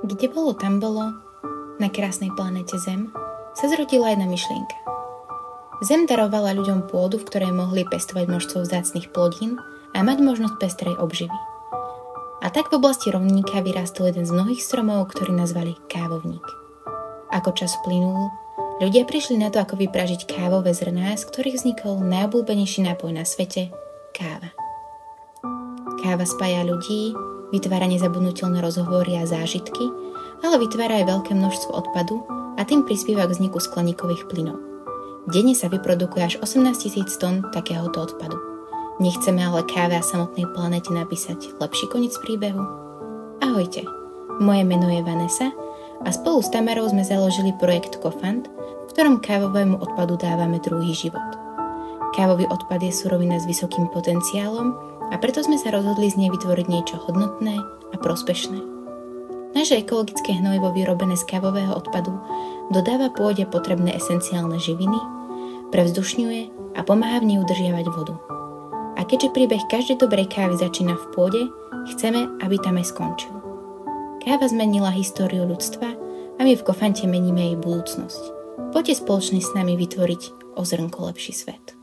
Kde bolo, tam bolo, na krásnej planéte Zem, sa zrodila jedna myšlienka. Zem darovala ľuďom pôdu, v ktorej mohli pestovať množstvo vzácnych plodín a mať možnosť pestrej obživy. A tak v oblasti rovníka vyrástol jeden z mnohých stromov, ktorý nazvali kávovník. Ako čas plynul, ľudia prišli na to, ako vypražiť kávové zrná, z ktorých vznikol najobľúbenejší nápoj na svete – káva. Káva spája ľudí, vytvára nezabudnutelné rozhovory a zážitky, ale vytvára aj veľké množstvo odpadu a tým prispieva k vzniku skleníkových plynov. Denne sa vyprodukuje až 18 000 tón takéhoto odpadu. Nechceme ale káve a samotnej planéte napísať lepší koniec príbehu? Ahojte, moje meno je Vanessa a spolu s Tamarou sme založili projekt Kofand, v ktorom kávovému odpadu dávame druhý život. Kávový odpad je surovina s vysokým potenciálom a preto sme sa rozhodli z nej vytvoriť niečo hodnotné a prospešné. Naše ekologické hnojivo vyrobené z kávového odpadu dodáva pôde potrebné esenciálne živiny, prevzdušňuje a pomáha v nej udržiavať vodu. A keďže príbeh každej dobrej kávy začína v pôde, chceme, aby tam aj skončil. Káva zmenila históriu ľudstva a my v Kofante meníme jej budúcnosť. Poďte spoločne s nami vytvoriť o zrnko lepší svet.